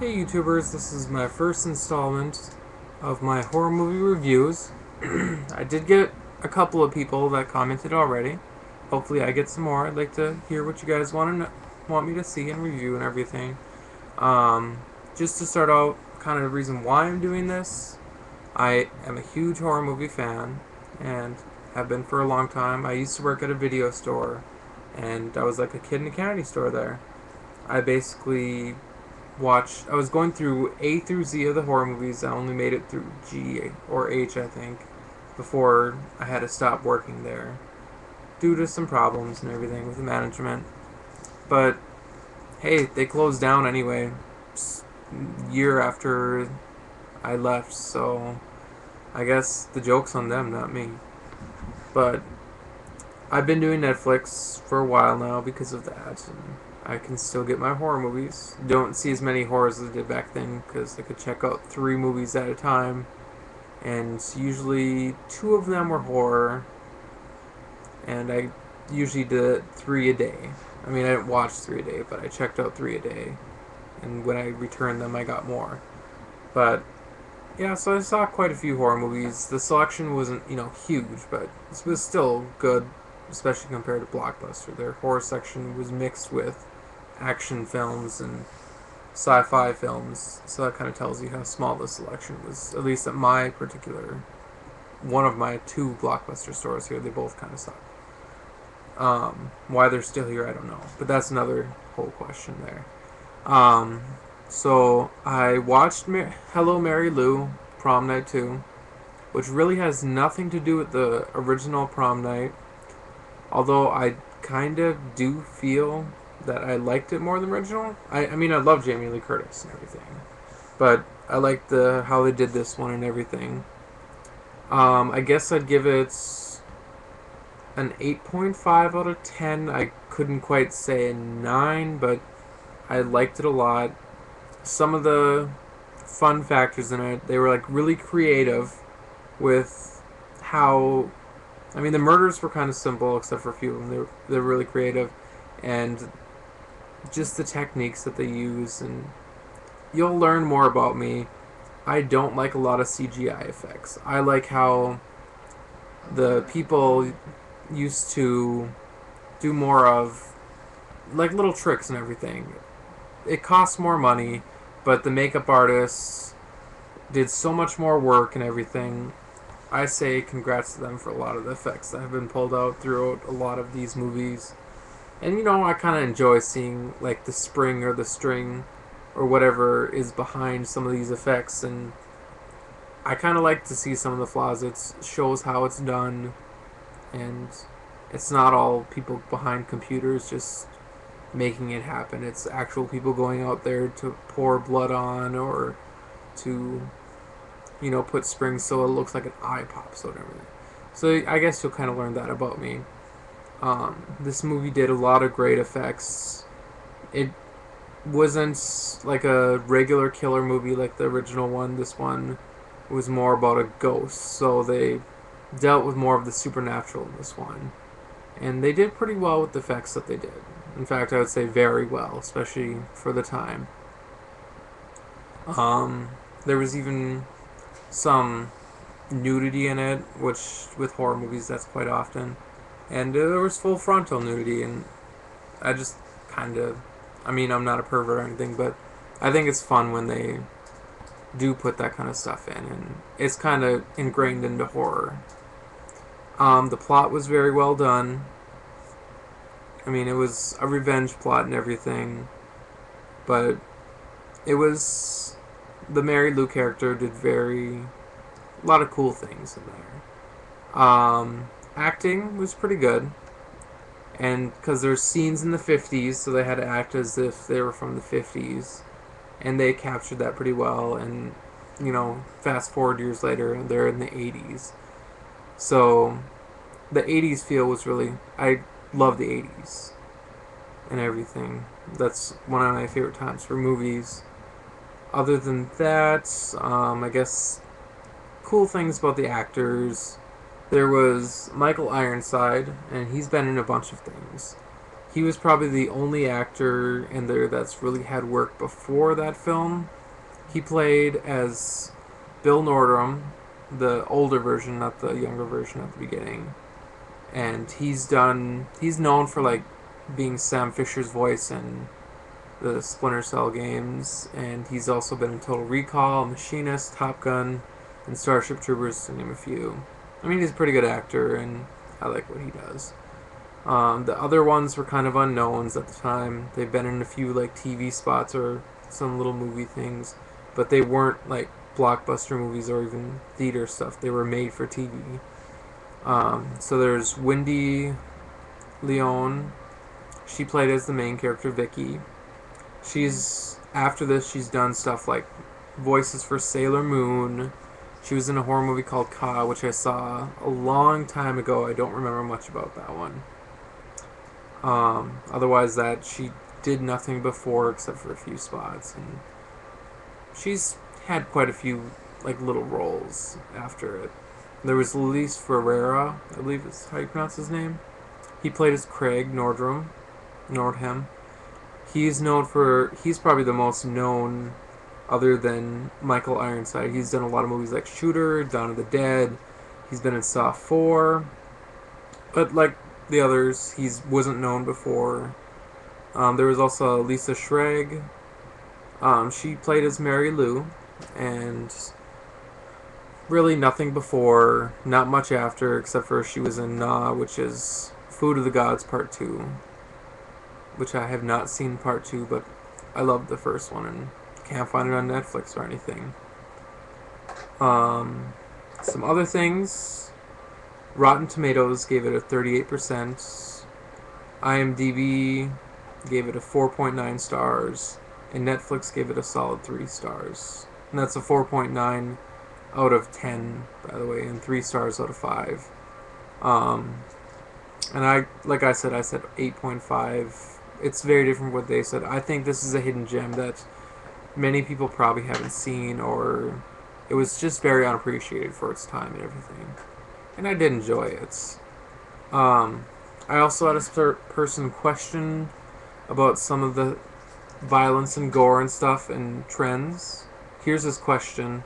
Hey YouTubers, this is my first installment of my horror movie reviews. I did get a couple of people that commented already. Hopefully I get some more. I'd like to hear what you guys want me to see and review and everything. Um, just to start out, kind of the reason why I'm doing this, I am a huge horror movie fan and have been for a long time. I used to work at a video store and I was like a kid in a candy store there. I basically I was going through A through Z of the horror movies. I only made it through G or H, I think, before I had to stop working there due to some problems and everything with the management. But hey, they closed down anyway, year after I left, so I guess the joke's on them, not me. But I've been doing Netflix for a while now because of that, and I can still get my horror movies. Don't see as many horrors as I did back then because I could check out 3 movies at a time, and usually 2 of them were horror, and I usually did 3 a day. I mean, I didn't watch 3 a day, but I checked out 3 a day, and when I returned them, I got more. But yeah, so I saw quite a few horror movies. The selection wasn't, huge, but it was still good, especially compared to Blockbuster. Their horror section was mixed with action films and sci-fi films, so that kind of tells you how small the selection was. At least at my particular, one of my 2 Blockbuster stores here, they both kind of suck. Why they're still here, I don't know, but that's another whole question there. Um, so I watched Hello Mary Lou, Prom Night 2, which really has nothing to do with the original Prom Night, although I kind of do feel that I liked it more than the original. I mean, I love Jamie Lee Curtis and everything, but I liked how they did this one and everything. I guess I'd give it an 8.5 out of 10. I couldn't quite say a 9, but I liked it a lot. Some of the fun factors in it, they were like really creative with how, I mean, the murders were kind of simple except for a few of them. They're really creative, and just the techniques that they use, and you'll learn more about me. I don't like a lot of CGI effects. I like how the people used to do more of like little tricks and everything. It costs more money, but the makeup artists did so much more work and everything. I say congrats to them for a lot of the effects that have been pulled out throughout a lot of these movies. And I kind of enjoy seeing like the spring or the string or whatever is behind some of these effects, and I kind of like to see some of the flaws. It shows how it's done, and it's not all people behind computers just making it happen. It's actual people going out there to pour blood on or to, put springs so it looks like an eye pops out and everything. So I guess you'll kind of learn that about me. This movie did a lot of great effects. It wasn't like a regular killer movie like the original one. This one was more about a ghost, so they dealt with more of the supernatural in this one. And they did pretty well with the effects that they did. In fact, I would say very well, especially for the time. There was even some nudity in it, which with horror movies that's quite often. And there was full frontal nudity, and I just kind of, I mean, I'm not a pervert or anything, but I think it's fun when they do put that kind of stuff in, and it's kind of ingrained into horror. The plot was very well done. I mean, it was a revenge plot and everything, but it was, the Mary Lou character did a lot of cool things in there. Acting was pretty good, and because there's scenes in the 50s, so they had to act as if they were from the 50s, and they captured that pretty well. And fast forward years later, they're in the 80s, so the 80s feel was really, I love the 80s and everything. That's one of my favorite times for movies. Other than that, I guess cool things about the actors. There was Michael Ironside, and he's been in a bunch of things. he was probably the only actor in there that's really had work before that film. He played as Bill Nordrum, the older version, not the younger version at the beginning. And he's known for like being Sam Fisher's voice in the Splinter Cell games, and he's also been in Total Recall, Machinist, Top Gun, and Starship Troopers, to name a few. I mean, he's a pretty good actor, and I like what he does. The other ones were kind of unknowns at the time. They've been in a few like TV spots or some little movie things, but they weren't like blockbuster movies or even theater stuff. They were made for TV. So there's Wendy Leone. She played as the main character, Vicky. After this, she's done stuff like voices for Sailor Moon. She was in a horror movie called Ka, which I saw a long time ago. I don't remember much about that one. Otherwise, that she did nothing before except for a few spots, and she's had quite a few like little roles after it. There was Luis Ferreira, I believe is how you pronounce his name. He played as Craig Nordham. He's probably the most known other than Michael Ironside. He's done a lot of movies like Shooter, Dawn of the Dead. He's been in Saw 4. But like the others, he wasn't known before. There was also Lisa Schrag. She played as Mary Lou, and really nothing before, not much after, except for she was in Na, which is Food of the Gods Part 2, which I have not seen Part 2, but I loved the first one and can't find it on Netflix or anything. Some other things. Rotten Tomatoes gave it a 38%. IMDb gave it a 4.9 stars. And Netflix gave it a solid 3 stars. And that's a 4.9 out of 10, by the way, and 3 stars out of 5. And like I said 8.5. It's very different what they said. I think this is a hidden gem that many people probably haven't seen, or it was just very unappreciated for its time and everything. And I did enjoy it. I also had a person question about some of the violence and gore and stuff and trends. Here's his question.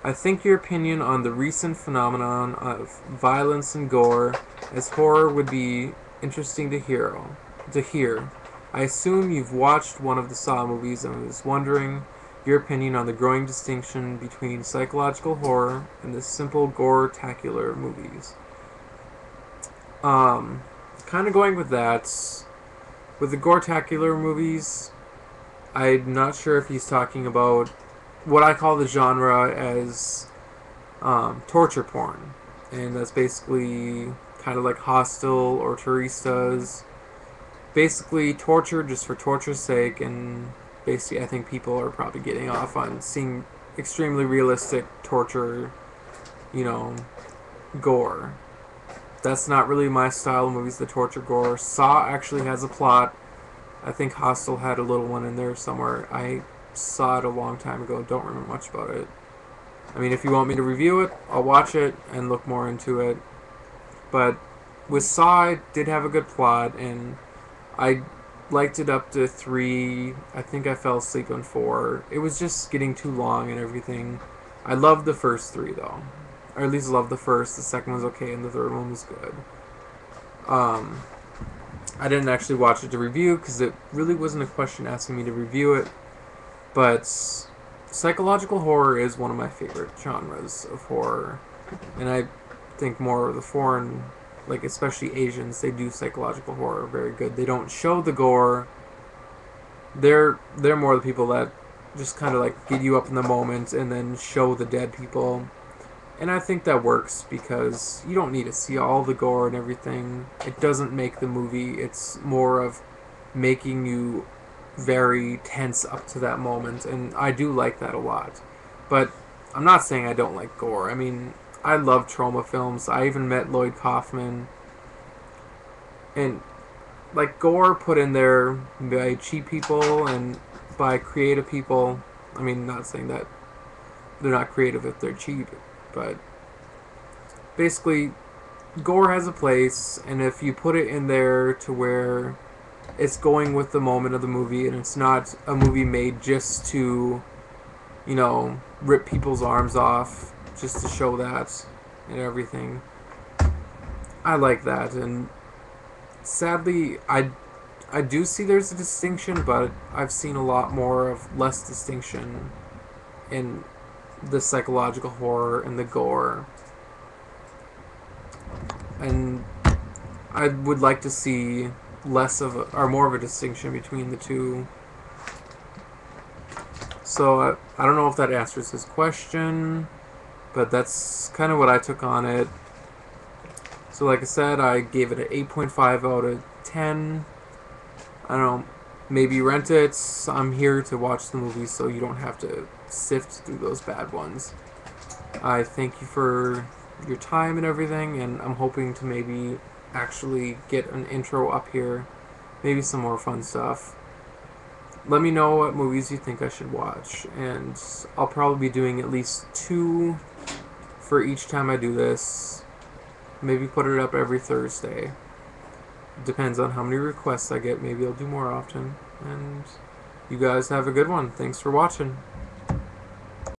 I think your opinion on the recent phenomenon of violence and gore as horror would be interesting to hear. I assume you've watched one of the Saw movies, and I was wondering your opinion on the growing distinction between psychological horror and the simple gore-tacular movies. Kind of going with that. With the gore-tacular movies, I'm not sure if he's talking about what I call the genre as torture porn. And that's basically kind of like Hostel or Turistas. Basically torture just for torture's sake, and basically I think people are probably getting off on seeing extremely realistic torture, gore. That's not really my style of movies, the torture gore. Saw actually has a plot. I think Hostel had a little one in there somewhere. I saw it a long time ago, don't remember much about it. I mean, if you want me to review it, I'll watch it and look more into it. But with Saw, it did have a good plot, and I liked it up to 3. I think I fell asleep on 4. It was just getting too long and everything. I loved the first 3, though. Or at least loved the first. The second was okay, and the third one was good. I didn't actually watch it to review, because it really wasn't a question asking me to review it. But psychological horror is one of my favorite genres of horror. And I think more of the foreign, like especially Asians, they do psychological horror very good. They don't show the gore. They're more the people that just kind of like get you up in the moment and then show the dead people. And I think that works because you don't need to see all the gore and everything. It doesn't make the movie. It's more of making you very tense up to that moment, and I do like that a lot. But I'm not saying I don't like gore. I mean, I love trauma films. I even met Lloyd Kaufman. And like gore put in there by cheap people and by creative people. I mean, not saying that they're not creative if they're cheap, but basically gore has a place, and if you put it in there to where it's going with the moment of the movie, and it's not a movie made just to, rip people's arms off just to show that and everything. I like that, and sadly, I do see there's a distinction, but I've seen a lot more of less distinction in the psychological horror and the gore. And I would like to see or more of a distinction between the two. So I don't know if that answers his question, but that's kind of what I took on it. So like I said, I gave it an 8.5 out of 10. I don't know, maybe rent it. I'm here to watch the movie, so you don't have to sift through those bad ones. I thank you for your time and everything, and I'm hoping to maybe actually get an intro up here, maybe some more fun stuff. Let me know what movies you think I should watch, and I'll probably be doing at least 2 for each time I do this. Maybe put it up every Thursday. Depends on how many requests I get. Maybe I'll do more often. And you guys have a good one. Thanks for watching.